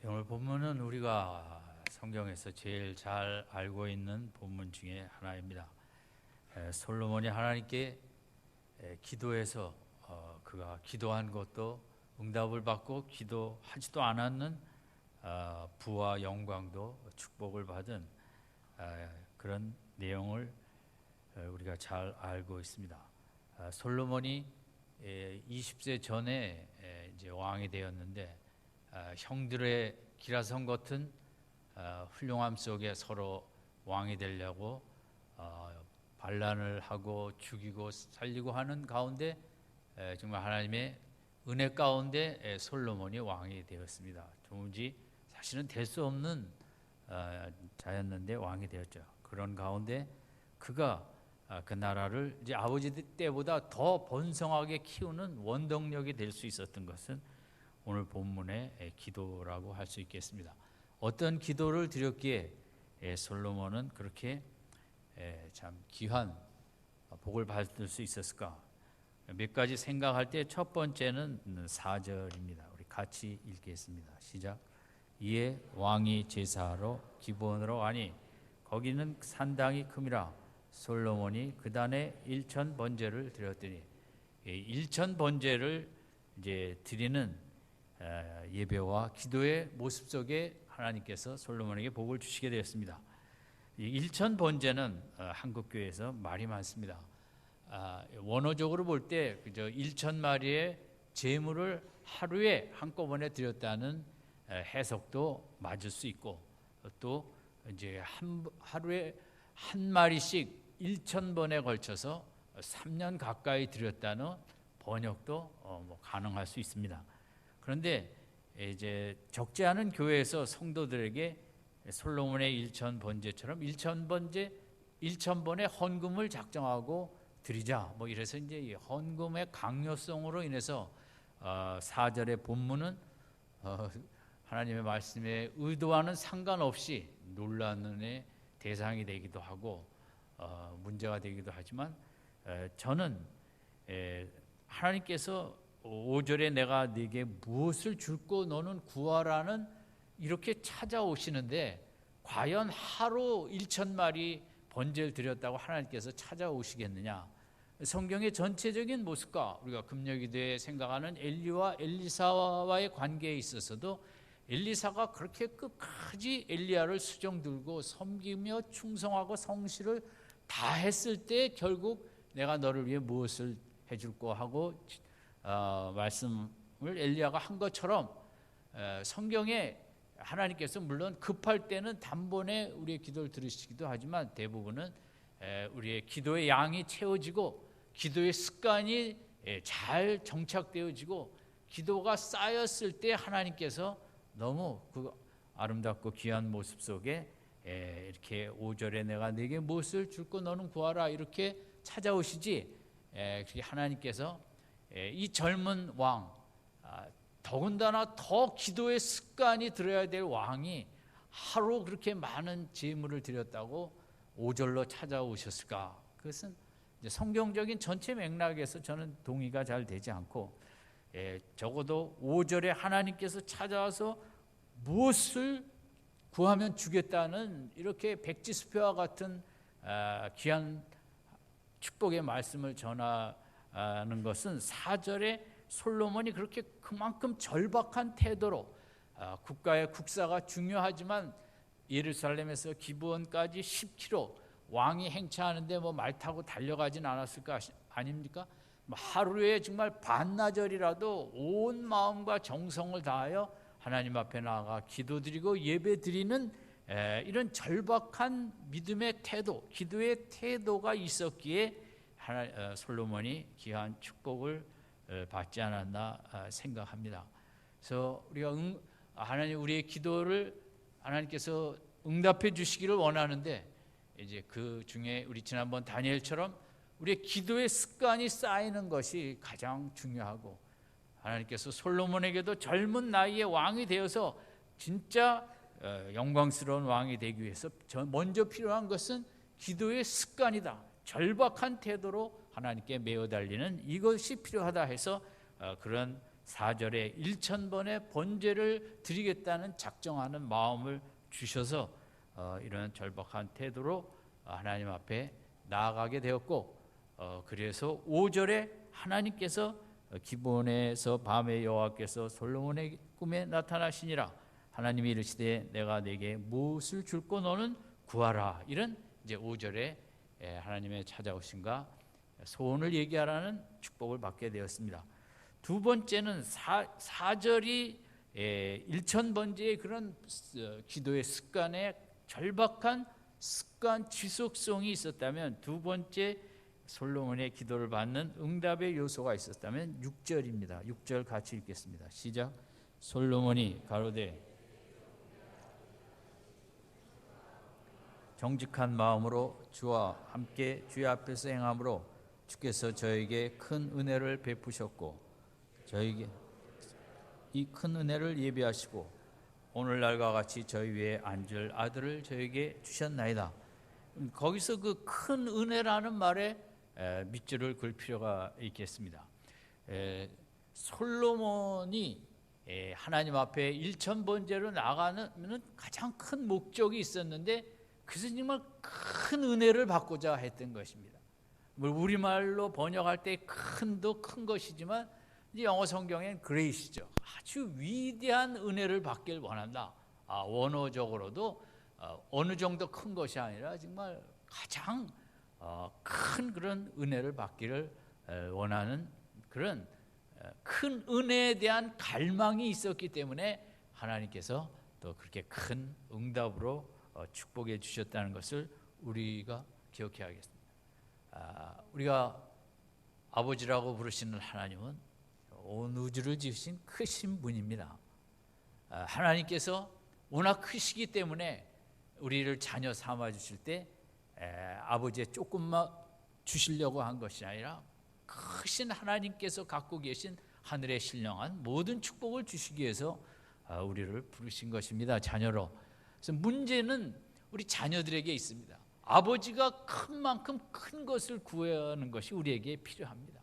오늘 본문은 우리가 성경에서 제일 잘 알고 있는 본문 중에 하나입니다. 솔로몬이 하나님께 기도해서 그가 기도한 것도 응답을 받고 기도하지도 않았는 부와 영광도 축복을 받은 그런 내용을 우리가 잘 알고 있습니다. 솔로몬이 20세 전에 이제 왕이 되었는데 형들의 기라성 같은 훌륭함 속에 서로 왕이 되려고 반란을 하고 죽이고 살리고 하는 가운데 정말 하나님의 은혜 가운데 솔로몬이 왕이 되었습니다. 도무지 사실은 될 수 없는 자였는데 왕이 되었죠. 그런 가운데 그가 그 나라를 이제 아버지 때보다 더 번성하게 키우는 원동력이 될 수 있었던 것은 오늘 본문의 기도라고 할 수 있겠습니다. 어떤 기도를 드렸기에 솔로몬은 그렇게 참 귀한 복을 받을 수 있었을까? 몇 가지 생각할 때 첫 번째는 4절입니다. 우리 같이 읽겠습니다. 시작. 이에 왕이 제사하러 기브온으로 가니 거기는 산당이 큼이라 솔로몬이 그단에 1천 번제를 드렸더니 1천 번제를 이제 드리는 예배와 기도의 모습 속에 하나님께서 솔로몬에게 복을 주시게 되었습니다. 이 1천 번제는 한국 교회에서 말이 많습니다. 원어적으로 볼 때 그저 1천 마리의 제물을 하루에 한꺼번에 드렸다는 해석도 맞을 수 있고 또 이제 하루에 한 마리씩 1천 번에 걸쳐서 3년 가까이 드렸다는 번역도 가능할 수 있습니다. 그런데 이제 적지 않은 교회에서 성도들에게 솔로몬의 1천 번제처럼 1천 번제 1천 번의 헌금을 작정하고 드리자 이래서 이제 이 헌금의 강요성으로 인해서 4절의 본문은 하나님의 말씀에 의도와는 상관없이 논란의 대상이 되기도 하고 문제가 되기도 하지만 저는 하나님께서 5절에 내가 네게 무엇을 줄고 너는 구하라는 이렇게 찾아오시는데 과연 하루 1천 마리 번제를 드렸다고 하나님께서 찾아오시겠느냐? 성경의 전체적인 모습과 우리가 금요기도에 생각하는 엘리와 엘리사와의 관계에 있어서도 엘리사가 그렇게 끝까지 엘리야를 수종 들고 섬기며 충성하고 성실을 다 했을 때 결국 내가 너를 위해 무엇을 해줄까 하고 말씀을 엘리야가 한 것처럼 성경에 하나님께서 물론 급할 때는 단번에 우리의 기도를 들으시기도 하지만 대부분은 우리의 기도의 양이 채워지고 기도의 습관이 잘 정착되어지고 기도가 쌓였을 때 하나님께서 너무 그 아름답고 귀한 모습 속에 이렇게 5절에 내가 네게 무엇을 줄고 너는 구하라 이렇게 찾아오시지 하나님께서 이 젊은 왕 더군다나 더 기도의 습관이 들어야 될 왕이 하루 그렇게 많은 제물을 드렸다고 5절로 찾아오셨을까? 그것은 성경적인 전체 맥락에서 저는 동의가 잘 되지 않고 적어도 5절에 하나님께서 찾아와서 무엇을 구하면 주겠다는 이렇게 백지수표와 같은 귀한 축복의 말씀을 전하는 것은 4절에 솔로몬이 그렇게 그만큼 절박한 태도로 국가의 국사가 중요하지만 예루살렘에서 기브온까지 10km 왕이 행차하는데 말 타고 달려가진 않았을까 아닙니까? 하루에 정말 반나절이라도 온 마음과 정성을 다하여 하나님 앞에 나아가 기도드리고 예배드리는 이런 절박한 믿음의 태도, 기도의 태도가 있었기에 솔로몬이 귀한 축복을 받지 않았나 생각합니다. 그래서 우리가 하나님 우리의 기도를 하나님께서 응답해 주시기를 원하는데 이제 그 중에 우리 지난번 다니엘처럼 우리의 기도의 습관이 쌓이는 것이 가장 중요하고 하나님께서 솔로몬에게도 젊은 나이에 왕이 되어서 진짜 영광스러운 왕이 되기 위해서 먼저 필요한 것은 기도의 습관이다. 절박한 태도로 하나님께 매어 달리는 이것이 필요하다 해서 그런 4절에 1000번의 번제를 드리겠다는 작정하는 마음을 주셔서 이런 절박한 태도로 하나님 앞에 나아가게 되었고, 그래서 5절에 하나님께서 기본에서 밤에 여호와께서 솔로몬의 꿈에 나타나시니라. 하나님이 이르시되 내가 네게 무엇을 줄고 너는 구하라. 이런 이제 5절에 하나님의 찾아오심과 소원을 얘기하라는 축복을 받게 되었습니다. 두 번째는 4절이 1000번제의 그런 기도의 습관에 절박한 습관 지속성이 있었다면, 두 번째 솔로몬의 기도를 받는 응답의 요소가 있었다면 6절입니다. 6절 같이 읽겠습니다. 시작. 솔로몬이 가로되 정직한 마음으로 주와 함께 주의 앞에서 행함으로 주께서 저에게 큰 은혜를 베푸셨고 저에게 이 큰 은혜를 예비하시고 오늘날과 같이 저희 위에 앉을 아들을 저에게 주셨나이다. 거기서 그 큰 은혜라는 말에 밑줄을 그을 필요가 있겠습니다. 솔로몬이 하나님 앞에 1000번제로 나가는 가장 큰 목적이 있었는데, 그것은 정말 큰 은혜를 받고자 했던 것입니다. 우리말로 번역할 때 큰도 큰 것이지만 영어 성경엔 그레이시죠. 아주 위대한 은혜를 받길 원한다. 원어적으로도 어느 정도 큰 것이 아니라 정말 가장 큰 그런 은혜를 받기를 원하는 그런 큰 은혜에 대한 갈망이 있었기 때문에 하나님께서 또 그렇게 큰 응답으로 축복해 주셨다는 것을 우리가 기억해야겠습니다. 우리가 아버지라고 부르시는 하나님은 온 우주를 지으신 크신 분입니다. 하나님께서 워낙 크시기 때문에 우리를 자녀 삼아 주실 때 아버지의 조금만 주시려고 한 것이 아니라 크신 하나님께서 갖고 계신 하늘의 신령한 모든 축복을 주시기 위해서 우리를 부르신 것입니다. 자녀로. 그래서 문제는 우리 자녀들에게 있습니다. 아버지가 큰 만큼 큰 것을 구하는 것이 우리에게 필요합니다.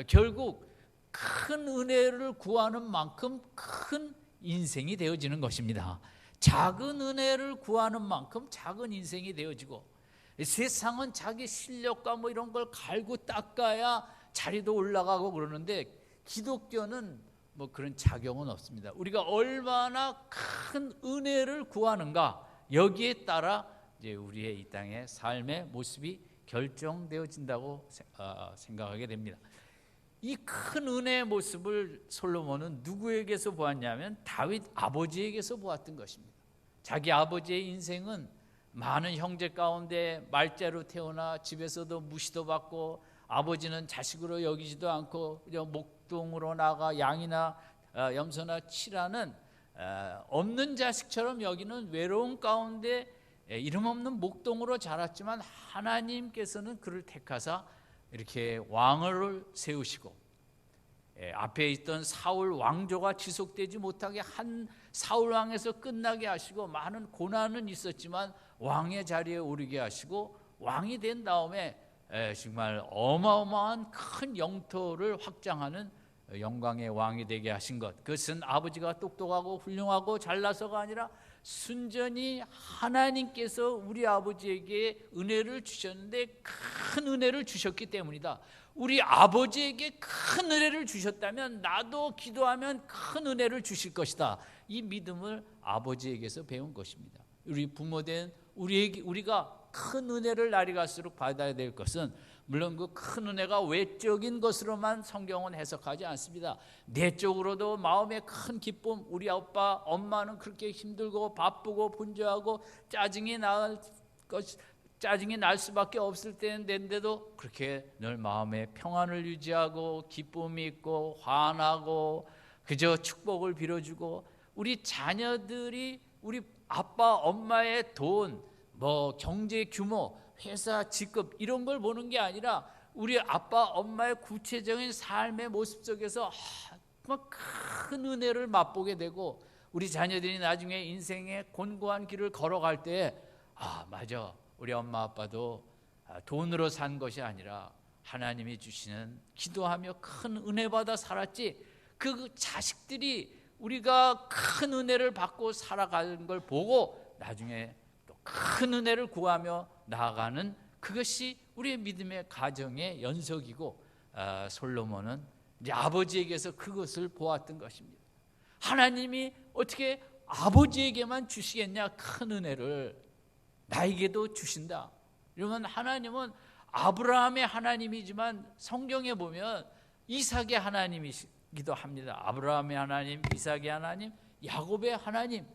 결국 큰 은혜를 구하는 만큼 큰 인생이 되어지는 것입니다. 작은 은혜를 구하는 만큼 작은 인생이 되어지고, 세상은 자기 실력과 이런 걸 갈고 닦아야 자리도 올라가고 그러는데, 기독교는 그런 작용은 없습니다. 우리가 얼마나 큰 은혜를 구하는가, 여기에 따라 이제 우리의 이 땅의 삶의 모습이 결정되어진다고 생각하게 됩니다. 이 큰 은혜의 모습을 솔로몬은 누구에게서 보았냐면 다윗 아버지에게서 보았던 것입니다. 자기 아버지의 인생은 많은 형제 가운데 말자로 태어나 집에서도 무시도 받고, 아버지는 자식으로 여기지도 않고 목동으로 나가 양이나 염소나 치라는 없는 자식처럼 여기는 외로운 가운데 이름 없는 목동으로 자랐지만, 하나님께서는 그를 택하사 이렇게 왕을 세우시고, 앞에 있던 사울 왕조가 지속되지 못하게 한 사울 왕에서 끝나게 하시고, 많은 고난은 있었지만 왕의 자리에 오르게 하시고, 왕이 된 다음에 정말 어마어마한 큰 영토를 확장하는 영광의 왕이 되게 하신 것, 그것은 아버지가 똑똑하고 훌륭하고 잘나서가 아니라 순전히 하나님께서 우리 아버지에게 은혜를 주셨는데 큰 은혜를 주셨기 때문이다. 우리 아버지에게 큰 은혜를 주셨다면 나도 기도하면 큰 은혜를 주실 것이다. 이 믿음을 아버지에게서 배운 것입니다. 우리 부모된 우리가 큰 은혜를 날이 갈수록 받아야 될 것은, 물론 그 큰 은혜가 외적인 것으로만 성경은 해석하지 않습니다. 내적으로도 마음의 큰 기쁨, 우리 아빠 엄마는 그렇게 힘들고 바쁘고 분주하고 짜증이 날 수밖에 없을 때인데도 그렇게 늘 마음의 평안을 유지하고 기쁨이 있고 환하고 그저 축복을 빌어주고, 우리 자녀들이 우리 아빠 엄마의 돈, 경제 규모, 회사 직급 이런 걸 보는 게 아니라 우리 아빠 엄마의 구체적인 삶의 모습 속에서 큰 은혜를 맛보게 되고, 우리 자녀들이 나중에 인생의 곤고한 길을 걸어갈 때 맞아, 우리 엄마 아빠도 돈으로 산 것이 아니라 하나님이 주시는 기도하며 큰 은혜 받아 살았지, 그 자식들이 우리가 큰 은혜를 받고 살아가는 걸 보고 나중에 또 큰 은혜를 구하며 나아가는 그것이 우리의 믿음의 가정의 연속이고, 솔로몬은 이제 아버지에게서 그것을 보았던 것입니다. 하나님이 어떻게 아버지에게만 주시겠냐, 큰 은혜를 나에게도 주신다. 이러면 하나님은 아브라함의 하나님이지만 성경에 보면 이삭의 하나님이기도 합니다. 아브라함의 하나님, 이삭의 하나님, 야곱의 하나님.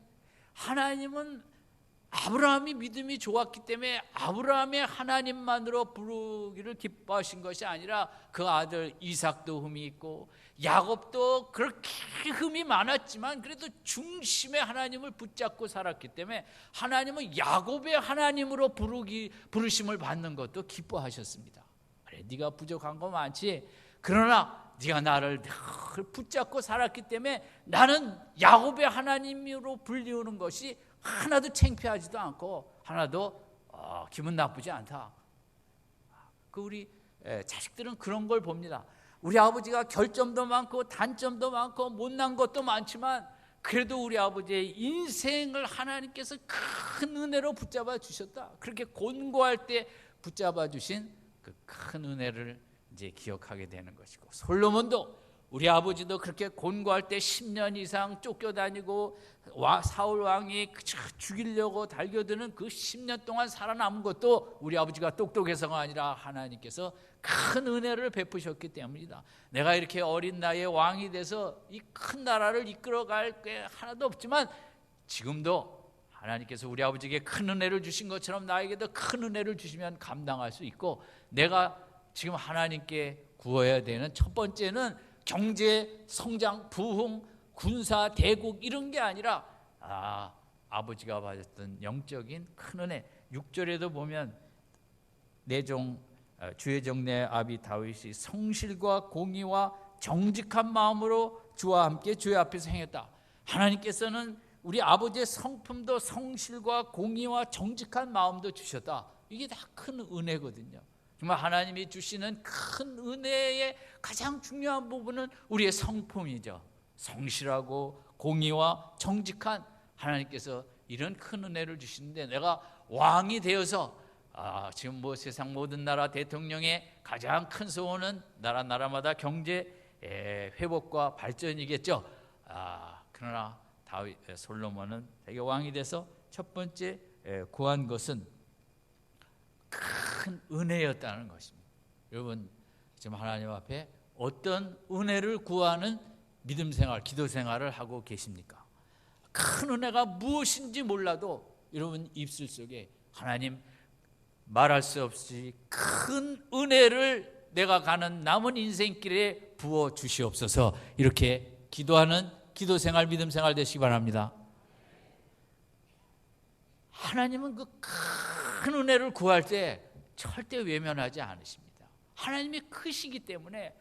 하나님은 아브라함이 믿음이 좋았기 때문에 아브라함의 하나님만으로 부르기를 기뻐하신 것이 아니라 그 아들 이삭도 흠이 있고 야곱도 그렇게 흠이 많았지만 그래도 중심의 하나님을 붙잡고 살았기 때문에 하나님은 야곱의 하나님으로 부르심을 받는 것도 기뻐하셨습니다. 그래, 네가 부족한 거 많지, 그러나 네가 나를 늘 붙잡고 살았기 때문에 나는 야곱의 하나님으로 불리우는 것이 하나도 창피하지도 않고 하나도 기분 나쁘지 않다. 그 우리 자식들은 그런 걸 봅니다. 우리 아버지가 결점도 많고 단점도 많고 못난 것도 많지만 그래도 우리 아버지의 인생을 하나님께서 큰 은혜로 붙잡아 주셨다. 그렇게 곤고할 때 붙잡아 주신 그 큰 은혜를 이제 기억하게 되는 것이고, 솔로몬도 우리 아버지도 그렇게 곤고할 때 10년 이상 쫓겨다니고 사울 왕이 죽이려고 달겨드는 그 10년 동안 살아남은 것도 우리 아버지가 똑똑해서가 아니라 하나님께서 큰 은혜를 베푸셨기 때문이다. 내가 이렇게 어린 나이에 왕이 돼서 이 큰 나라를 이끌어갈 게 하나도 없지만 지금도 하나님께서 우리 아버지에게 큰 은혜를 주신 것처럼 나에게도 큰 은혜를 주시면 감당할 수 있고, 내가 지금 하나님께 구해야 되는 첫 번째는 경제, 성장, 부흥, 군사, 대국 이런 게 아니라 아버지가 받았던 영적인 큰 은혜. 6절에도 보면 내 종 주의 종 내 아비 다윗이 성실과 공의와 정직한 마음으로 주와 함께 주의 앞에서 행했다. 하나님께서는 우리 아버지의 성품도 성실과 공의와 정직한 마음도 주셨다. 이게 다 큰 은혜거든요. 정말 하나님이 주시는 큰 은혜의 가장 중요한 부분은 우리의 성품이죠. 성실하고 공의와 정직한, 하나님께서 이런 큰 은혜를 주시는데, 내가 왕이 되어서 지금 뭐 세상 모든 나라 대통령의 가장 큰 소원은 나라마다 경제 회복과 발전이겠죠. 그러나 솔로몬은 자기 왕이 돼서 첫 번째 구한 것은 큰 은혜였다는 것입니다. 여러분, 지금 하나님 앞에 어떤 은혜를 구하는 믿음 생활, 기도 생활을 하고 계십니까? 큰 은혜가 무엇인지 몰라도 여러분 입술 속에 하나님, 말할 수 없이 큰 은혜를 내가 가는 남은 인생길에 부어 주시옵소서, 이렇게 기도하는 기도 생활, 믿음 생활 되시기 바랍니다. 하나님은 그 큰 은혜를 구할 때 절대 외면하지 않으십니다. 하나님이 크시기 때문에,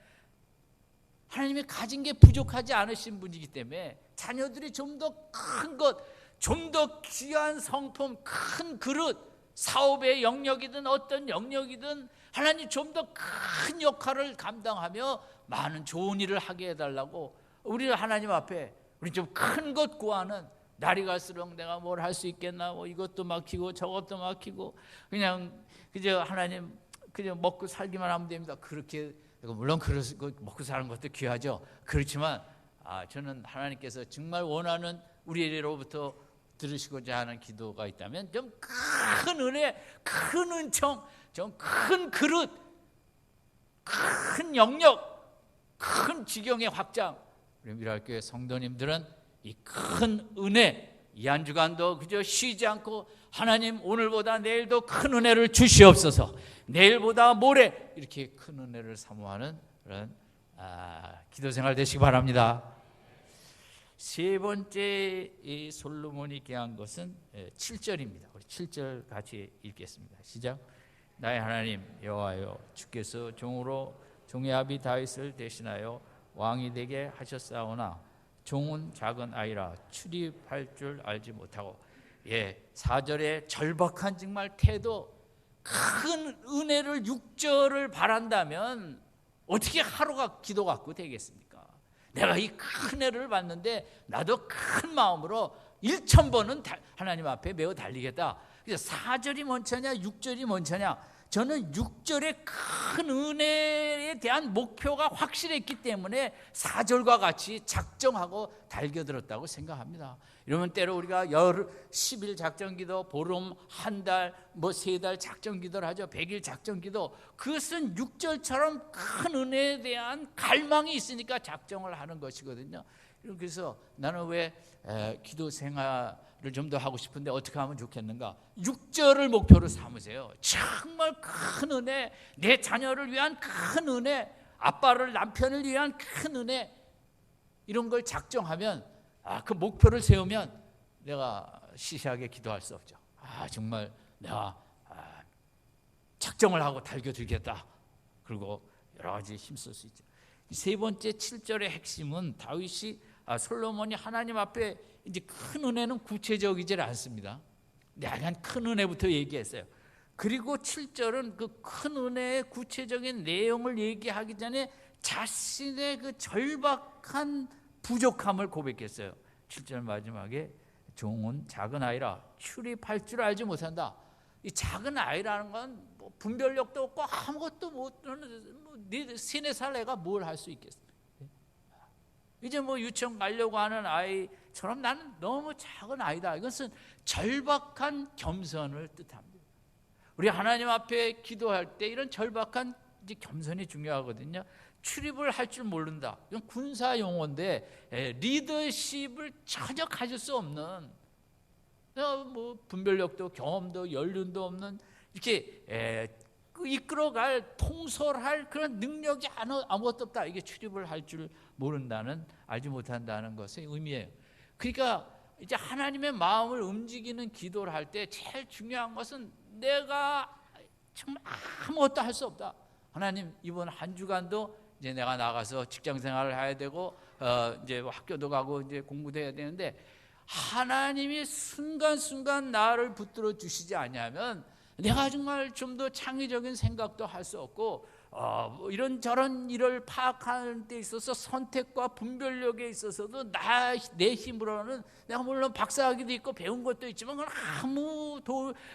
하나님이 가진 게 부족하지 않으신 분이기 때문에 자녀들이 좀 더 큰 것, 좀 더 귀한 성품, 큰 그릇, 사업의 영역이든 어떤 영역이든 하나님 좀 더 큰 역할을 감당하며 많은 좋은 일을 하게 해달라고 우리 하나님 앞에 우리 좀 큰 것 구하는, 날이 갈수록 내가 뭘 할 수 있겠나, 뭐 이것도 막히고 저것도 막히고 그저 하나님 그냥 먹고 살기만 하면 됩니다. 그렇게, 물론 먹고 사는 것도 귀하죠. 그렇지만 저는 하나님께서 정말 원하는 우리로부터 들으시고자 하는 기도가 있다면 좀 큰 은혜, 큰 은총, 좀 큰 그릇, 큰 영역, 큰 지경의 확장. 우리 미랄교회 성도님들은 이 큰 은혜, 이 한 주간도 그저 쉬지 않고 하나님 오늘보다 내일도 큰 은혜를 주시옵소서, 내일보다 모레 이렇게 큰 은혜를 사모하는 그런 기도 생활 되시기 바랍니다. 세 번째 이 솔로몬이 기한 것은 7절입니다. 우리 7절 같이 읽겠습니다. 시작. 나의 하나님 여호와여, 주께서 종의 아비 다윗을 대신하여 왕이 되게 하셨사오나 종은 작은 아이라 출입할 줄 알지 못하고. 4절의 절박한 정말 태도, 큰 은혜를 6절을 바란다면 어떻게 하루가 기도 갖고 되겠습니까? 내가 이 큰 은혜를 받는데 나도 큰 마음으로 1000번은 하나님 앞에 매어 달리겠다. 그래서 4절이 먼저냐 6절이 먼저냐, 저는 6절의 큰 은혜에 대한 목표가 확실했기 때문에 4절과 같이 작정하고 달겨들었다고 생각합니다. 이러면 때로 우리가 10일 작정기도, 보름, 한 달, 3달 작정기도를 하죠. 100일 작정기도. 그것은 6절처럼 큰 은혜에 대한 갈망이 있으니까 작정을 하는 것이거든요. 그래서 나는 왜 기도 생활을 좀 더 하고 싶은데 어떻게 하면 좋겠는가? 6절을 목표로 삼으세요. 정말 큰 은혜, 내 자녀를 위한 큰 은혜, 아빠를, 남편을 위한 큰 은혜, 이런 걸 작정하면, 그 목표를 세우면 내가 시시하게 기도할 수 없죠. 정말 내가 작정을 하고 달겨들겠다. 그리고 여러 가지 힘쓸 수 있죠. 세 번째 7절의 핵심은 다윗이 솔로몬이 하나님 앞에 이제 큰 은혜는 구체적이지 않습니다. 약간 큰 은혜부터 얘기했어요. 그리고 7절은 그 큰 은혜의 구체적인 내용을 얘기하기 전에 자신의 그 절박한 부족함을 고백했어요. 7절 마지막에 종은 작은 아이라 출입할 줄 알지 못한다. 이 작은 아이라는 건 뭐 분별력도 없고 아무것도 못하는 3-4살 애가 뭘 할 수 있겠어요? 이제 유치원 가려고 하는 아이처럼 나는 너무 작은 아이다. 이것은 절박한 겸손을 뜻합니다. 우리 하나님 앞에 기도할 때 이런 절박한 이제 겸손이 중요하거든요. 출입을 할 줄 모른다. 이건 군사 용어인데 리더십을 전혀 가질 수 없는, 분별력도 경험도 연륜도 없는, 이렇게 이끌어갈, 통솔할 그런 능력이 아무것도 없다. 이게 출입을 할 줄 모른다는, 알지 못한다는 것의 의미예요. 그러니까 이제 하나님의 마음을 움직이는 기도를 할 때 제일 중요한 것은 내가 정말 아무것도 할 수 없다. 하나님, 이번 한 주간도 이제 내가 나가서 직장 생활을 해야 되고 이제 학교도 가고 이제 공부도 해야 되는데, 하나님이 순간순간 나를 붙들어 주시지 않냐면 내가 정말 좀 더 창의적인 생각도 할 수 없고, 이런저런 일을 파악하는 데 있어서 선택과 분별력에 있어서도 내 힘으로는, 내가 물론 박사학위도 있고 배운 것도 있지만 그건 아무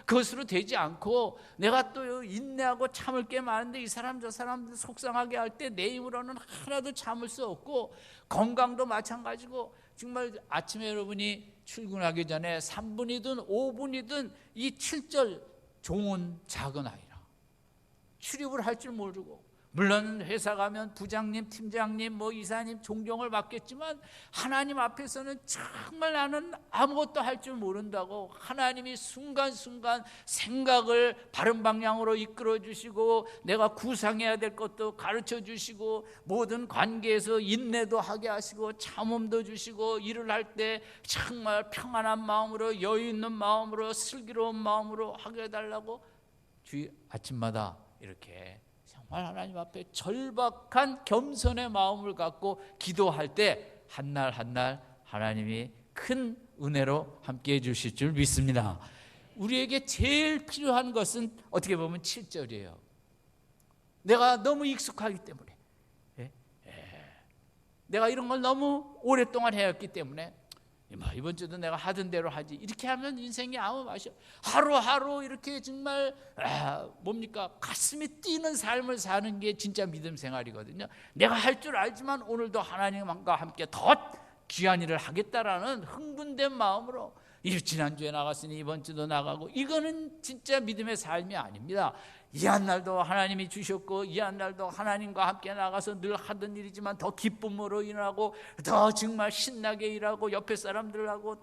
것으로 되지 않고, 내가 또 인내하고 참을 게 많은데 이 사람 저 사람들 속상하게 할 때 내 힘으로는 하나도 참을 수 없고, 건강도 마찬가지고, 정말 아침에 여러분이 출근하기 전에 3분이든 5분이든 이 7절 종은 작은 아이라 출입을 할 줄 모르고, 물론 회사 가면 부장님, 팀장님, 이사님 존경을 받겠지만 하나님 앞에서는 정말 나는 아무것도 할 줄 모른다고, 하나님이 순간순간 생각을 바른 방향으로 이끌어 주시고, 내가 구상해야 될 것도 가르쳐 주시고, 모든 관계에서 인내도 하게 하시고, 참음도 주시고, 일을 할 때 정말 평안한 마음으로, 여유 있는 마음으로, 슬기로운 마음으로 하게 해달라고 아침마다 이렇게 정말 하나님 앞에 절박한 겸손의 마음을 갖고 기도할 때 한날 한날 하나님이 큰 은혜로 함께해 주실 줄 믿습니다. 우리에게 제일 필요한 것은 어떻게 보면 7절이에요. 내가 너무 익숙하기 때문에, 내가 이런 걸 너무 오랫동안 해왔기 때문에 이번 주도 내가 하던 대로 하지, 이렇게 하면 인생이 아무 맛이 없어. 하루하루 이렇게 정말 가슴이 뛰는 삶을 사는 게 진짜 믿음 생활이거든요. 내가 할 줄 알지만 오늘도 하나님과 함께 더 귀한 일을 하겠다라는 흥분된 마음으로, 지난주에 나갔으니 이번 주도 나가고, 이거는 진짜 믿음의 삶이 아닙니다. 이 한 날도 하나님이 주셨고, 이 한 날도 하나님과 함께 나가서 늘 하던 일이지만 더 기쁨으로 일하고, 더 정말 신나게 일하고, 옆에 사람들하고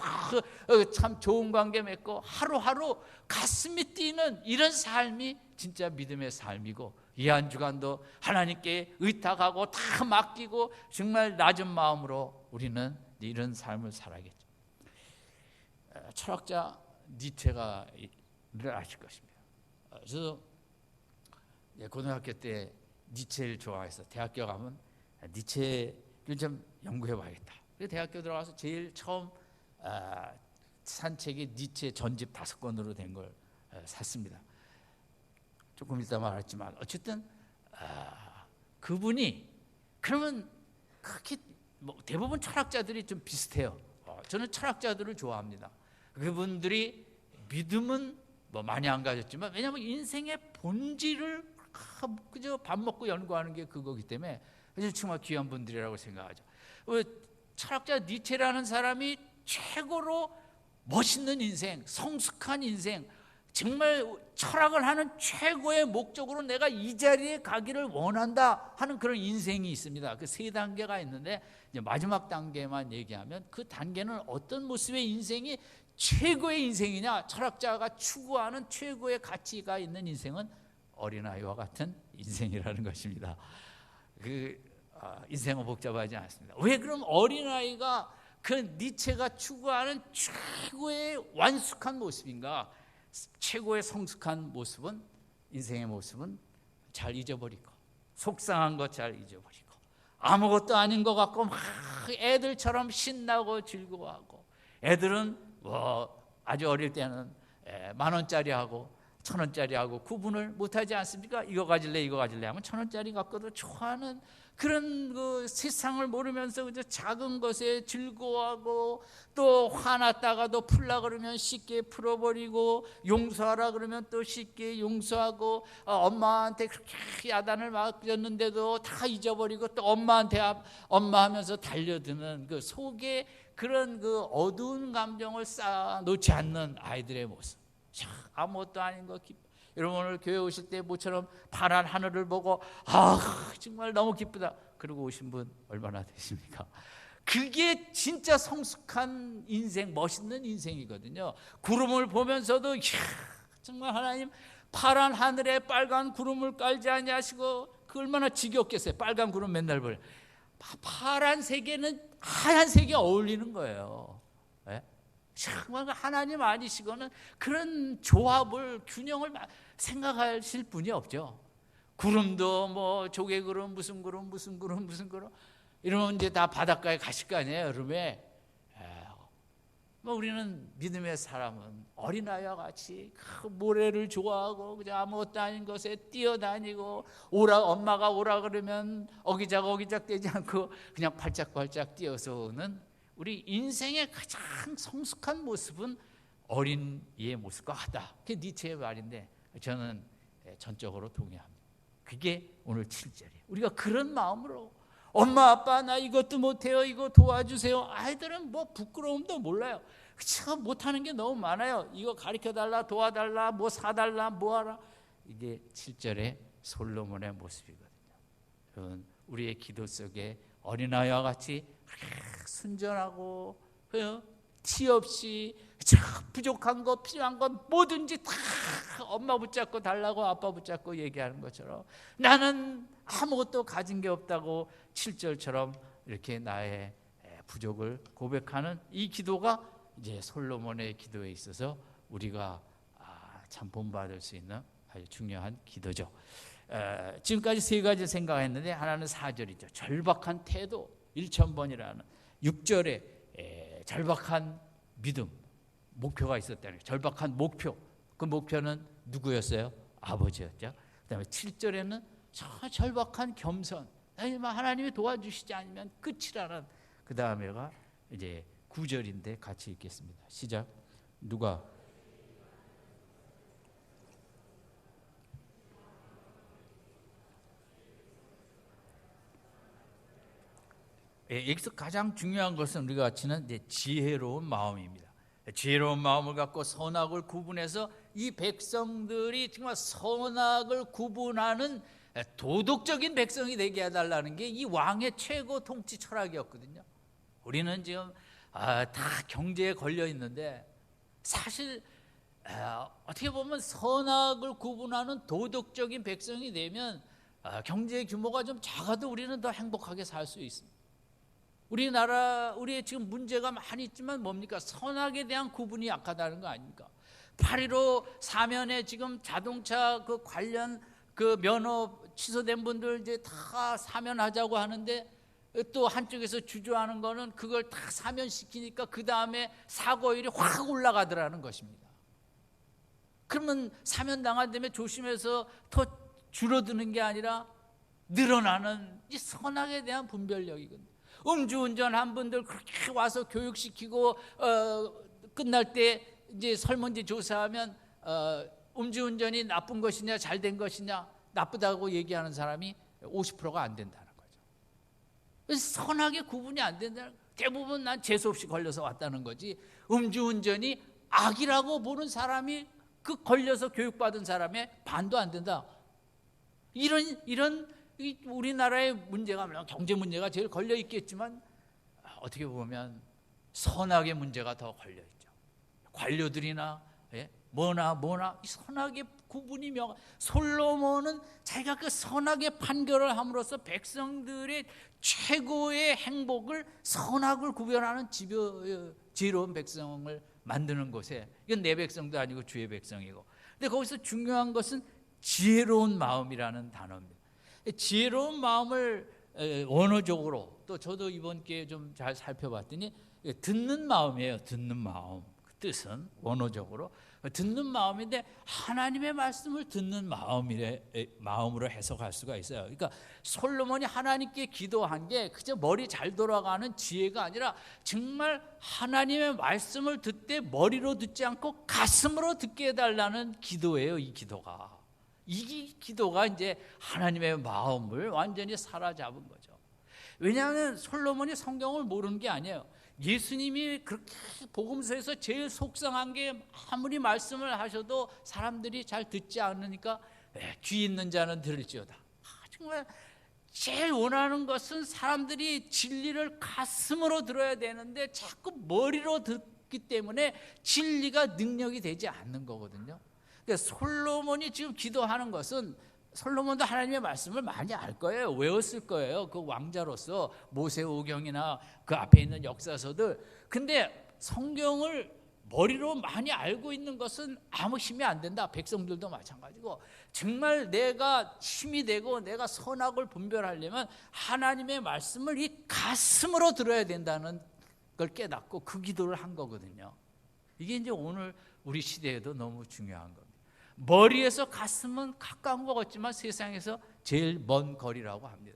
참 좋은 관계 맺고, 하루하루 가슴이 뛰는 이런 삶이 진짜 믿음의 삶이고, 이 한 주간도 하나님께 의탁하고 다 맡기고 정말 낮은 마음으로 우리는 이런 삶을 살아야겠죠. 철학자 니체가 늘 아실 것입니다. 그래서 고등학교 때 니체를 좋아해서 대학교 가면 니체를 좀 연구해 봐야겠다. 그래서 대학교 들어가서 제일 처음 산 책이 니체 전집 5권으로 된 걸 샀습니다. 조금 이따 말했지만 어쨌든 그분이, 그러면 그렇게 뭐 대부분 철학자들이 좀 비슷해요. 저는 철학자들을 좋아합니다. 그분들이 믿음은 뭐 많이 안 가졌지만, 왜냐하면 인생의 본질을 그저 밥 먹고 연구하는 게 그거기 때문에 정말 귀한 분들이라고 생각하죠. 철학자 니체라는 사람이 최고로 멋있는 인생, 성숙한 인생, 정말 철학을 하는 최고의 목적으로 내가 이 자리에 가기를 원한다 하는 그런 인생이 있습니다. 그 세 단계가 있는데, 이제 마지막 단계만 얘기하면, 그 단계는 어떤 모습의 인생이 최고의 인생이냐, 철학자가 추구하는 최고의 가치가 있는 인생은 어린아이와 같은 인생이라는 것입니다. 인생은 복잡하지 않습니다. 왜 그럼 어린아이가 그 니체가 추구하는 최고의 완숙한 모습인가? 최고의 성숙한 모습은, 인생의 모습은 잘 잊어버리고, 속상한 것 잘 잊어버리고, 아무것도 아닌 것 같고 막 애들처럼 신나고 즐거워하고, 애들은 뭐 아주 어릴 때는 10,000원짜리 하고 1,000원짜리 하고 구분을 못하지 않습니까? 이거 가질래 이거 가질래 하면 1,000원짜리 갖고도 좋아하는 그런 그 세상을 모르면서 그저 작은 것에 즐거워하고, 또 화났다가도 풀라 그러면 쉽게 풀어버리고, 용서하라 그러면 또 쉽게 용서하고, 엄마한테 그렇게 야단을 맞았는데도 다 잊어버리고 또 엄마한테 엄마 하면서 달려드는 그 속에 그런 그 어두운 감정을 쌓아놓지 않는 아이들의 모습. 아무것도 아닌 거 기뻐. 여러분 오늘 교회 오실 때 모처럼 파란 하늘을 보고 정말 너무 기쁘다 그러고 오신 분 얼마나 되십니까? 그게 진짜 성숙한 인생, 멋있는 인생이거든요. 구름을 보면서도 정말 하나님 파란 하늘에 빨간 구름을 깔지 아니하시고, 그 얼마나 지겹겠어요. 빨간 구름 맨날 보려. 파란색에는 하얀색이 어울리는 거예요. 정말 하나님 아니시고는 그런 조합을, 균형을 생각하실 분이 없죠. 구름도 뭐 조개구름, 무슨 구름, 무슨 구름, 무슨 구름 이러면 이제 다 바닷가에 가실 거 아니에요, 여름에. 뭐 우리는 믿음의 사람은 어린아이와 같이 그 모래를 좋아하고 그냥 아무것도 아닌 것에 뛰어다니고, 엄마가 오라 그러면 어기작 되지 않고 그냥 발짝발짝 뛰어서 오는 우리 인생의 가장 성숙한 모습은 어린이의 모습과 같다. 그게 니체의 말인데 저는 전적으로 동의합니다. 그게 오늘 7절이에요. 우리가 그런 마음으로, 엄마 아빠 나 이것도 못해요, 이거 도와주세요. 아이들은 뭐 부끄러움도 몰라요. 참 못하는 게 너무 많아요. 이거 가르쳐달라, 도와달라, 뭐 사달라, 뭐하라. 이게 7절의 솔로몬의 모습이거든요. 우리의 기도 속에 어린아이와 같이 순전하고 티 없이 부족한 것, 필요한 것 뭐든지 다 엄마 붙잡고 달라고, 아빠 붙잡고 얘기하는 것처럼, 나는 아무것도 가진 게 없다고 7절처럼 이렇게 나의 부족을 고백하는 이 기도가 이제 솔로몬의 기도에 있어서 우리가 참 본받을 수 있는 아주 중요한 기도죠. 지금까지 세 가지 생각했는데, 하나는 4절이죠. 절박한 태도, 1000번이라는 6절에 절박한 믿음, 목표가 있었다는 거예요. 절박한 목표, 그 목표는 누구였어요? 아버지였죠. 그 다음에 7절에는 절박한 겸손, 하나님이 도와주시지 않으면 끝이라는, 그 다음에가 이제 9절인데 같이 읽겠습니다. 시작. 누가 여기서 가장 중요한 것은 우리가 가치는 이제 지혜로운 마음입니다. 지혜로운 마음을 갖고 선악을 구분해서 이 백성들이 정말 선악을 구분하는 도덕적인 백성이 되게 해달라는 게 이 왕의 최고 통치 철학이었거든요. 우리는 지금 다 경제에 걸려 있는데, 사실 어떻게 보면 선악을 구분하는 도덕적인 백성이 되면 경제 규모가 좀 작아도 우리는 더 행복하게 살 수 있습니다. 우리의 지금 문제가 많이 있지만 뭡니까? 선악에 대한 구분이 약하다는 거 아닙니까? 8.15 사면에 지금 자동차 그 관련 그 면허 취소된 분들 이제 다 사면하자고 하는데, 또 한쪽에서 주저하는 거는 그걸 다 사면시키니까 그 다음에 사고율이 확 올라가더라는 것입니다. 그러면 사면당한 다음에 조심해서 더 줄어드는 게 아니라 늘어나는 이 선악에 대한 분별력이거든요. 음주운전한 분들 그렇게 와서 교육시키고 끝날 때 이제 설문지 조사하면 음주운전이 나쁜 것이냐 잘된 것이냐, 나쁘다고 얘기하는 사람이 50%가 안 된다는 거죠. 선악의 구분이 안 된다는 거예요. 대부분 난 재수없이 걸려서 왔다는 거지, 음주운전이 악이라고 보는 사람이 그 걸려서 교육받은 사람의 반도 안 된다. 이런 우리나라의 문제가, 물론 경제 문제가 제일 걸려 있겠지만 어떻게 보면 선악의 문제가 더 걸려 있죠. 관료들이나 뭐나 이 선악의 구분이 솔로몬은 자기가 그 선악의 판결을 함으로써 백성들의 최고의 행복을, 선악을 구별하는 지혜로운 백성을 만드는 곳에, 이건 내 백성도 아니고 주의 백성이고, 근데 거기서 중요한 것은 지혜로운 마음이라는 단어입니다. 지혜로운 마음을 원어적으로, 또 저도 이번 기회에 좀 잘 살펴봤더니 듣는 마음이에요. 듣는 마음, 그 뜻은 원어적으로 듣는 마음인데 하나님의 말씀을 듣는 마음으로 해석할 수가 있어요. 그러니까 솔로몬이 하나님께 기도한 게 그저 머리 잘 돌아가는 지혜가 아니라 정말 하나님의 말씀을 듣되 머리로 듣지 않고 가슴으로 듣게 해달라는 기도예요. 이 기도가 이제 하나님의 마음을 완전히 사로잡은 거죠. 왜냐하면 솔로몬이 성경을 모르는 게 아니에요. 예수님이 그렇게 복음서에서 제일 속상한 게 아무리 말씀을 하셔도 사람들이 잘 듣지 않으니까 귀 있는 자는 들을지어다. 정말 제일 원하는 것은 사람들이 진리를 가슴으로 들어야 되는데 자꾸 머리로 듣기 때문에 진리가 능력이 되지 않는 거거든요. 그러니까 솔로몬이 지금 기도하는 것은, 솔로몬도 하나님의 말씀을 많이 알 거예요. 외웠을 거예요. 그 왕자로서 모세오경이나 그 앞에 있는 역사서들. 근데 성경을 머리로 많이 알고 있는 것은 아무 힘이 안 된다. 백성들도 마찬가지고, 정말 내가 힘이 되고 내가 선악을 분별하려면 하나님의 말씀을 이 가슴으로 들어야 된다는 걸 깨닫고 그 기도를 한 거거든요. 이게 이제 오늘 우리 시대에도 너무 중요한 겁니다. 머리에서 가슴은 가까운 것 같지만 세상에서 제일 먼 거리라고 합니다.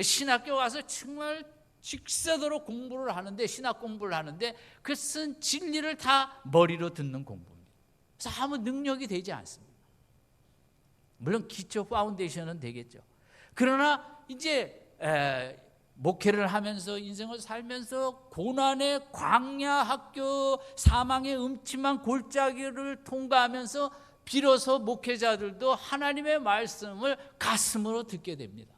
신학교 와서 정말 직세도록 공부를 하는데, 신학 공부를 하는데 그것은 진리를 다 머리로 듣는 공부입니다. 그래서 아무 능력이 되지 않습니다. 물론 기초 파운데이션은 되겠죠. 그러나 이제 목회를 하면서 인생을 살면서 고난의 광야 학교, 사망의 음침한 골짜기를 통과하면서 비로소 목회자들도 하나님의 말씀을 가슴으로 듣게 됩니다.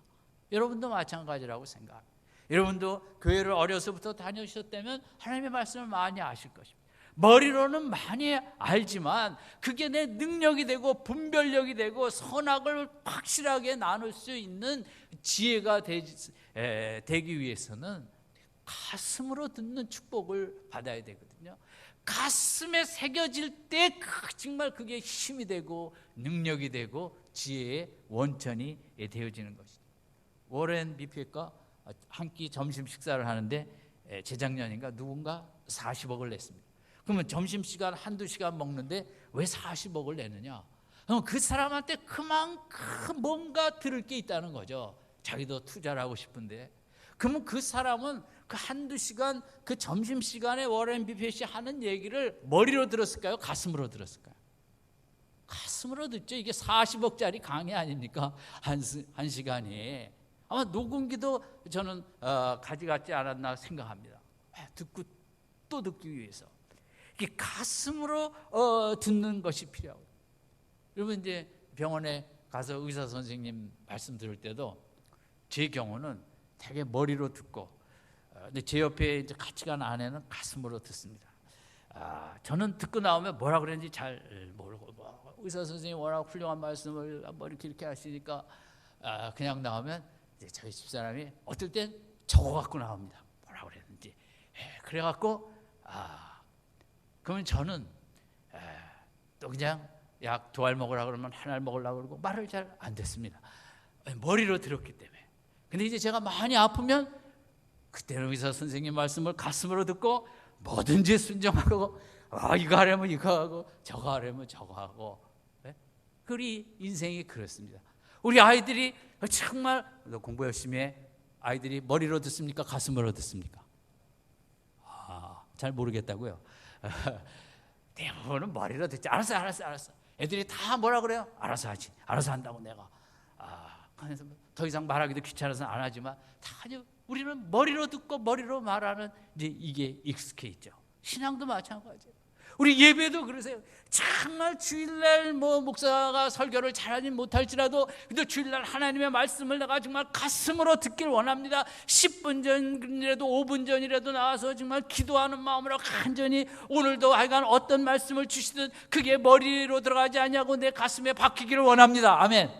여러분도 마찬가지라고 생각합니다. 여러분도 교회를 어려서부터 다니셨다면 하나님의 말씀을 많이 아실 것입니다. 머리로는 많이 알지만 그게 내 능력이 되고 분별력이 되고 선악을 확실하게 나눌 수 있는 지혜가 되기 위해서는 가슴으로 듣는 축복을 받아야 되거든요. 가슴에 새겨질 때 정말 그게 힘이 되고 능력이 되고 지혜의 원천이 되어지는 것이죠. 워렌 비핏과 한 끼 점심 식사를 하는데 재작년인가 누군가 40억을 냈습니다. 그러면 점심시간 한두 시간 먹는데 왜 40억을 내느냐? 그 사람한테 그만큼 뭔가 들을 게 있다는 거죠. 자기도 투자를 하고 싶은데. 그러면 그 사람은 그 한두 시간, 그 점심시간에 워렌 비핏이 하는 얘기를 머리로 들었을까요? 가슴으로 들었을까요? 가슴으로 듣죠. 이게 40억짜리 강의 아닙니까? 한 시간이. 아마 녹음기도 저는 가져갔지 않았나 생각합니다. 듣고 또 듣기 위해서. 이게 가슴으로 듣는 것이 필요하고. 여러분 이제 병원에 가서 의사 선생님 말씀 들을 때도 제 경우는 되게 머리로 듣고, 근데 제 옆에 이제 같이 간 아내는 가슴으로 듣습니다. 저는 듣고 나오면 뭐라 그랬는지 잘 모르고, 의사 선생님이 워낙 훌륭한 말씀을 이렇게 하시니까 그냥 나오면 이제 저희 집사람이 어떨 땐 적어갖고 나옵니다. 뭐라 그랬는지. 그래갖고 그러면 저는 또 그냥 약 2알 먹으라 그러면 1알 먹으려고 그러고 말을 잘 안 듣습니다. 머리로 들었기 때문에. 근데 이제 제가 많이 아프면 그때는 의사 선생님 말씀을 가슴으로 듣고 뭐든지 순종하고, 이거 하려면 이거 하고 저거 하려면 저거 하고. 우리 인생이 그렇습니다. 우리 아이들이 정말 너 공부 열심히 해, 아이들이 머리로 듣습니까? 가슴으로 듣습니까? 잘 모르겠다고요. 대부분은 머리로 듣지. 알았어. 애들이 다 뭐라 그래요? 알아서 하지. 알아서 한다고 내가. 그래서 더 이상 말하기도 귀찮아서 안 하지만 우리는 머리로 듣고 머리로 말하는 이제 이게 익숙해 있죠. 신앙도 마찬가지예요. 우리 예배도 그러세요. 정말 주일날 목사가 설교를 잘하지 못할지라도 근데 주일날 하나님의 말씀을 내가 정말 가슴으로 듣길 원합니다. 10분 전이라도 5분 전이라도 나와서 정말 기도하는 마음으로 간절히 오늘도 하여간 어떤 말씀을 주시든 그게 머리로 들어가지 않냐고 내 가슴에 박히기를 원합니다. 아멘.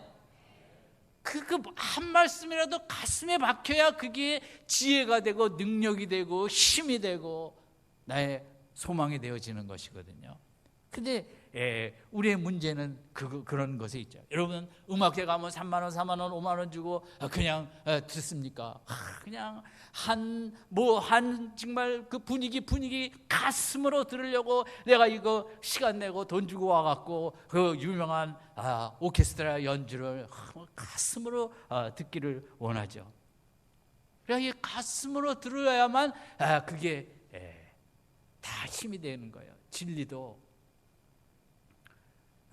그 한 말씀이라도 가슴에 박혀야 그게 지혜가 되고 능력이 되고 힘이 되고 나의 소망이 되어지는 것이거든요. 근데 우리의 문제는 그런 것에 있죠. 여러분 음악회 가면 3만 원, 4만 원, 5만 원 주고 그냥 듣습니까? 그냥 정말 그 분위기 가슴으로 들으려고 내가 이거 시간 내고 돈 주고 와갖고 그 유명한 오케스트라 연주를 가슴으로 듣기를 원하죠. 그래야 이 가슴으로 들어야만 그게 다 힘이 되는 거예요. 진리도.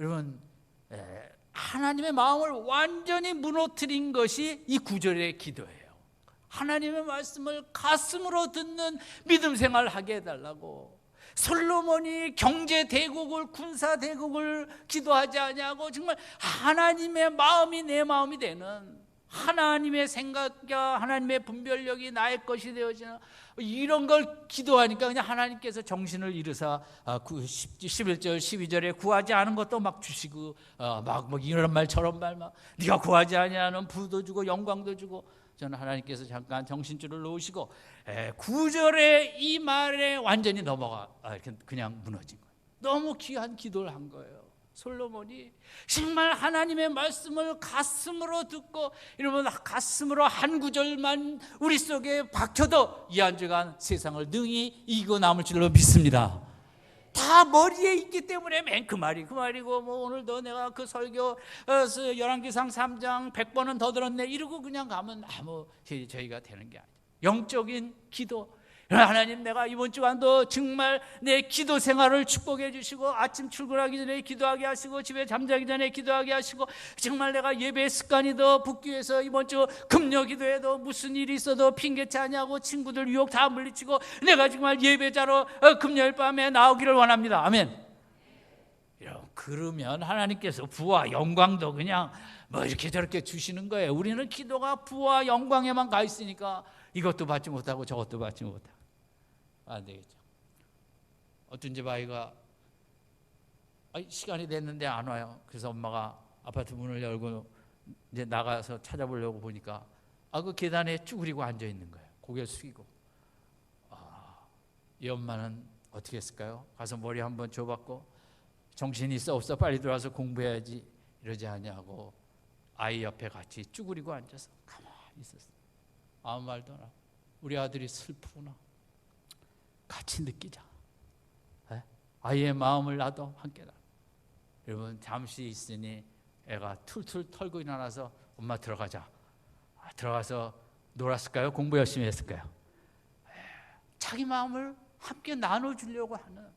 여러분 하나님의 마음을 완전히 무너뜨린 것이 이 9절의 기도예요. 하나님의 말씀을 가슴으로 듣는 믿음 생활을 하게 해달라고. 솔로몬이 경제 대국을 군사 대국을 기도하지 않냐고 정말 하나님의 마음이 내 마음이 되는 하나님의 생각과 하나님의 분별력이 나의 것이 되어지는 이런 걸 기도하니까 그냥 하나님께서 정신을 잃으사 11절 12절에 구하지 않은 것도 막 주시고 막 이런 말 저런 말 막 네가 구하지 아니하는 부도 주고 영광도 주고 저는 하나님께서 잠깐 정신줄을 놓으시고 9절에 이 말에 완전히 넘어가 그냥 무너진 거예요. 너무 귀한 기도를 한 거예요. 솔로몬이 정말 하나님의 말씀을 가슴으로 듣고 이러면 가슴으로 한 구절만 우리 속에 박혀도 이 한 주간 세상을 능히 이기고 남을 줄로 믿습니다. 다 머리에 있기 때문에 맨 그 말이고 오늘도 내가 그 설교 열왕기상 3장 100번은 더 들었네 이러고 그냥 가면 아무 저희가 되는 게 아니에요. 영적인 기도. 하나님 내가 이번 주간도 정말 내 기도 생활을 축복해 주시고 아침 출근하기 전에 기도하게 하시고 집에 잠자기 전에 기도하게 하시고 정말 내가 예배 습관이 더 붙기 위해서 이번 주 금요 기도에도 무슨 일이 있어도 핑계치 않냐고 친구들 유혹 다 물리치고 내가 정말 예배자로 금요일 밤에 나오기를 원합니다. 아멘. 그러면 하나님께서 부와 영광도 그냥 이렇게 저렇게 주시는 거예요. 우리는 기도가 부와 영광에만 가 있으니까 이것도 받지 못하고 저것도 받지 못하고 안 되겠죠. 어떤 집 아이가 시간이 됐는데 안 와요. 그래서 엄마가 아파트 문을 열고 이제 나가서 찾아보려고 보니까 그 계단에 쭈그리고 앉아 있는 거예요. 고개를 숙이고. 이 엄마는 어떻게 했을까요? 가서 머리 한번 줘봤고 정신이 있어 없어 빨리 들어와서 공부해야지 이러지 않냐고 아이 옆에 같이 쭈그리고 앉아서 가만히 있었어요. 아무 말도 안 하고 우리 아들이 슬프구나. 같이 느끼자. 아이의 마음을 나도 함께 나. 여러분 잠시 있으니 애가 툴툴 털고 일어나서 엄마 들어가자. 들어가서 놀았을까요? 공부 열심히 했을까요? 자기 마음을 함께 나눠주려고 하는.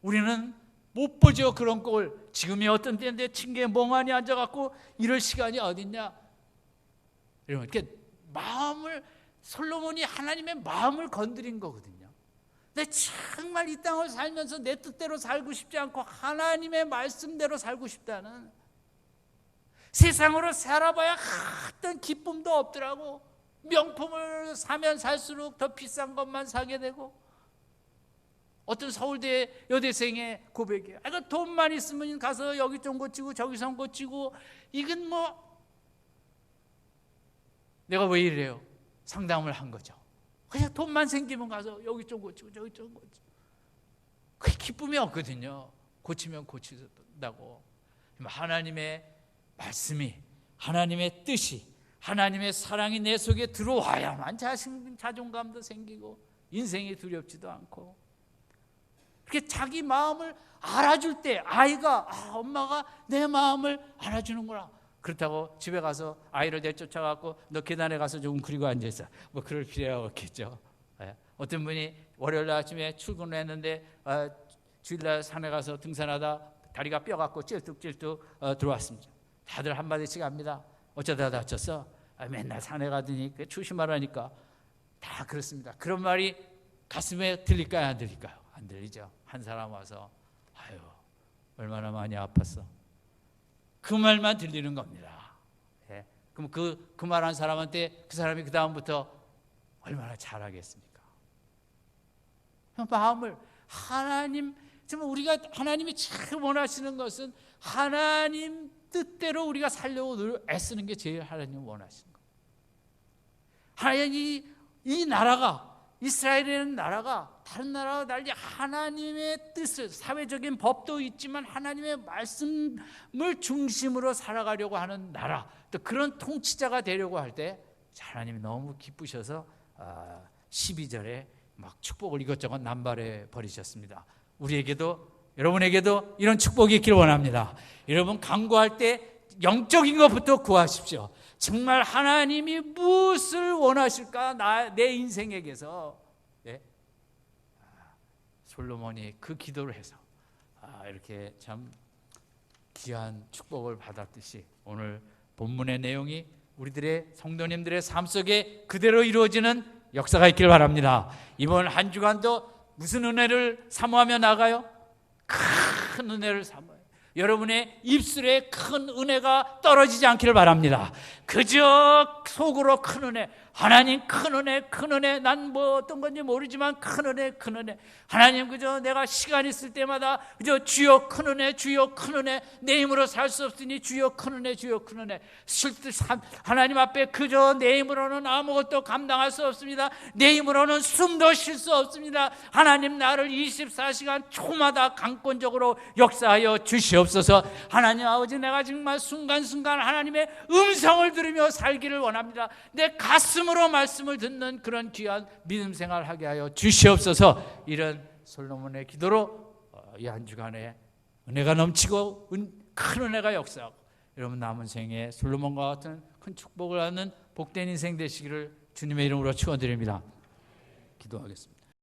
우리는 못 보죠 그런 꼴. 지금이 어떤 때인데 층계에 멍하니 앉아갖고 이럴 시간이 어딨냐. 여러분 이렇게 마음을 솔로몬이 하나님의 마음을 건드린 거거든요. 근데 정말 이 땅을 살면서 내 뜻대로 살고 싶지 않고 하나님의 말씀대로 살고 싶다는 세상으로 살아봐야 어떤 기쁨도 없더라고. 명품을 사면 살수록 더 비싼 것만 사게 되고 어떤 서울대 여대생의 고백이에요. 돈만 있으면 가서 여기 좀 고치고 저기 좀 고치고 이건 내가 왜 이래요? 상담을 한 거죠. 그냥 돈만 생기면 가서 여기 좀 고치고 저기 좀 고치고 그게 기쁨이 없거든요. 고치면 고친다고. 하나님의 말씀이 하나님의 뜻이 하나님의 사랑이 내 속에 들어와야만 자존감도 생기고 인생이 두렵지도 않고 그렇게 자기 마음을 알아줄 때 아이가 엄마가 내 마음을 알아주는구나. 그렇다고 집에 가서 아이를 내쫓아갖고 너 계단에 가서 좀 웅크리고 앉아있어. 뭐 그럴 필요가 없겠죠. 어떤 분이 월요일 아침에 출근을 했는데 주일날 산에 가서 등산하다 다리가 뼈갖고 찔뚝찔뚝 들어왔습니다. 다들 한마디씩 합니다. 어쩌다 다쳤어? 맨날 산에 가더니 조심하라니까. 다 그렇습니다. 그런 말이 가슴에 들릴까요? 안 들릴까요? 안 들리죠. 한 사람 와서 아유 얼마나 많이 아팠어. 그 말만 들리는 겁니다. 예. 그럼 그 말한 사람한테 그 사람이 그 다음부터 얼마나 잘하겠습니까? 마음을 하나님, 정말 우리가 하나님이 참 원하시는 것은 하나님 뜻대로 우리가 살려고 애쓰는 게 제일 하나님 원하시는 거예요. 하나님 이 나라가 이스라엘이라는 나라가 다른 나라와 달리 하나님의 뜻을, 사회적인 법도 있지만 하나님의 말씀을 중심으로 살아가려고 하는 나라, 또 그런 통치자가 되려고 할 때 하나님이 너무 기쁘셔서 12절에 막 축복을 이것저것 남발해 버리셨습니다. 우리에게도, 여러분에게도 이런 축복이 있길 원합니다. 여러분 간구할 때 영적인 것부터 구하십시오. 정말 하나님이 무엇을 원하실까 내 인생에게서. 네? 솔로몬이 그 기도를 해서 이렇게 참 귀한 축복을 받았듯이 오늘 본문의 내용이 우리들의 성도님들의 삶 속에 그대로 이루어지는 역사가 있길 바랍니다. 이번 한 주간도 무슨 은혜를 사모하며 나가요? 큰 은혜를 사모해요. 여러분의 입술에 큰 은혜가 떨어지지 않기를 바랍니다. 그저 속으로 큰 은혜, 하나님 큰 은혜, 큰 은혜, 난 뭐 어떤 건지 모르지만 큰 은혜, 큰 은혜. 하나님 그저 내가 시간 있을 때마다 그저 주여 큰 은혜, 주여 큰 은혜, 내 힘으로 살 수 없으니 주여 큰 은혜, 주여 큰 은혜. 하나님 앞에 그저 내 힘으로는 아무것도 감당할 수 없습니다. 내 힘으로는 숨도 쉴 수 없습니다. 하나님 나를 24시간 초마다 강권적으로 역사하여 주시옵소서. 하나님 아버지, 내가 정말 순간순간 하나님의 음성을 들으며 살기를 원합니다. 내 가슴으로 말씀을 듣는 그런 귀한 믿음 생활하게 하여 주시옵소서. 이런 솔로몬의 기도로 이 한 주간에 은혜가 넘치고 큰 은혜가 역사하고 여러분 남은 생에 솔로몬과 같은 큰 축복을 받는 복된 인생 되시기를 주님의 이름으로 축원드립니다. 기도하겠습니다.